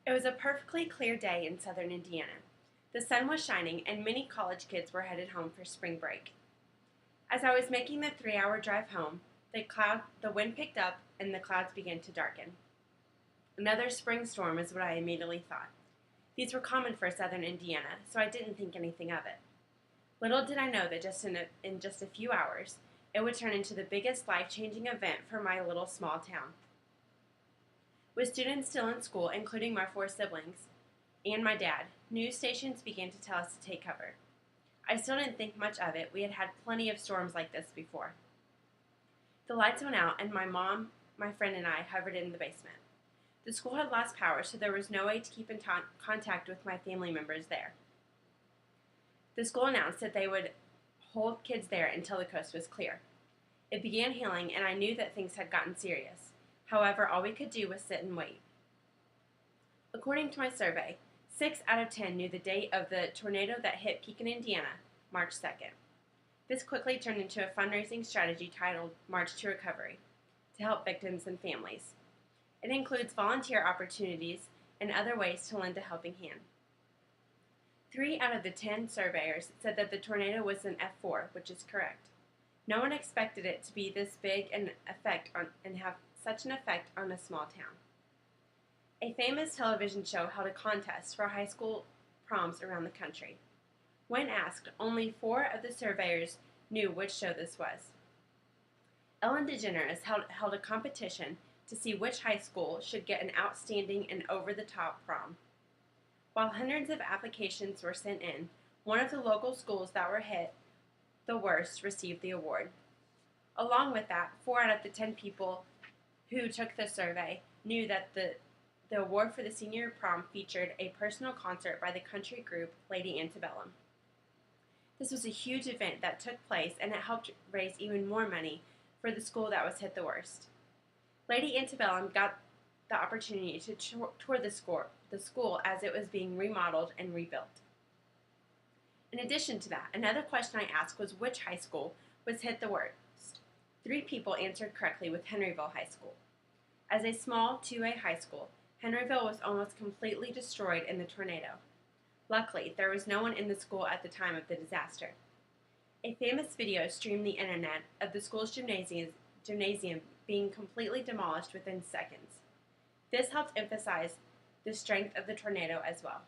It was a perfectly clear day in southern Indiana. The sun was shining, and many college kids were headed home for spring break. As I was making the 3-hour drive home, the wind picked up and the clouds began to darken. Another spring storm is what I immediately thought. These were common for southern Indiana, so I didn't think anything of it. Little did I know that in just a few hours, it would turn into the biggest life-changing event for my little small town. With students still in school, including my 4 siblings and my dad, news stations began to tell us to take cover. I still didn't think much of it. We had had plenty of storms like this before. The lights went out, and my mom, my friend, and I hovered in the basement. The school had lost power, so there was no way to keep in contact with my family members there. The school announced that they would hold kids there until the coast was clear. It began hailing, and I knew that things had gotten serious. However, all we could do was sit and wait. According to my survey, 6 out of 10 knew the date of the tornado that hit Pekin, Indiana, March 2nd. This quickly turned into a fundraising strategy titled March to Recovery to help victims and families. It includes volunteer opportunities and other ways to lend a helping hand. 3 out of the 10 surveyors said that the tornado was an F4, which is correct. No one expected it to be this big and have such an effect on a small town. A famous television show held a contest for high school proms around the country. When asked, only 4 of the surveyors knew which show this was. Ellen DeGeneres held a competition to see which high school should get an outstanding and over-the-top prom. While hundreds of applications were sent in, one of the local schools that were hit the worst received the award. Along with that, 4 out of the 10 people who took the survey knew that the award for the senior prom featured a personal concert by the country group Lady Antebellum. This was a huge event that took place, and it helped raise even more money for the school that was hit the worst. Lady Antebellum got the opportunity to tour the school as it was being remodeled and rebuilt. In addition to that, another question I asked was which high school was hit the worst. 3 people answered correctly with Henryville High School. As a small 2A high school, Henryville was almost completely destroyed in the tornado. Luckily, there was no one in the school at the time of the disaster. A famous video streamed the internet of the school's gymnasium being completely demolished within seconds. This helped emphasize the strength of the tornado as well.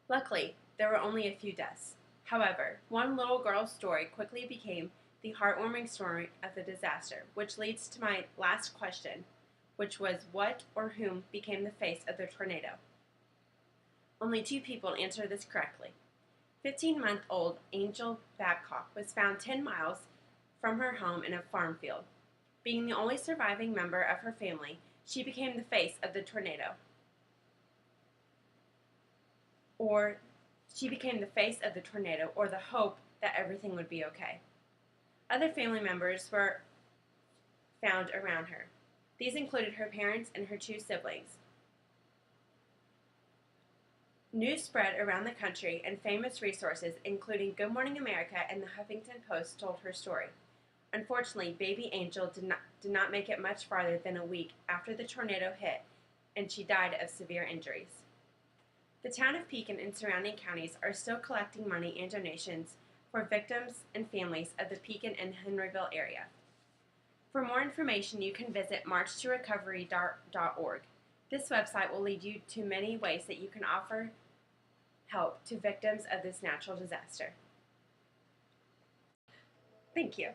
Luckily, there were only a few deaths. However, one little girl's story quickly became the heartwarming story of the disaster, which leads to my last question, which was what or whom became the face of the tornado? Only 2 people answered this correctly. 15-month-old Angel Babcock was found 10 miles from her home in a farm field. Being the only surviving member of her family, she became the face of the tornado. Or the hope that everything would be okay. Other family members were found around her. These included her parents and her 2 siblings. News spread around the country, and famous resources, including Good Morning America and the Huffington Post, told her story. Unfortunately, baby Angel did not make it much farther than a week after the tornado hit, and she died of severe injuries. The town of Pekin and surrounding counties are still collecting money and donations for victims and families of the Pekin and Henryville area. For more information, you can visit marchtorecovery.org. This website will lead you to many ways that you can offer help to victims of this natural disaster. Thank you.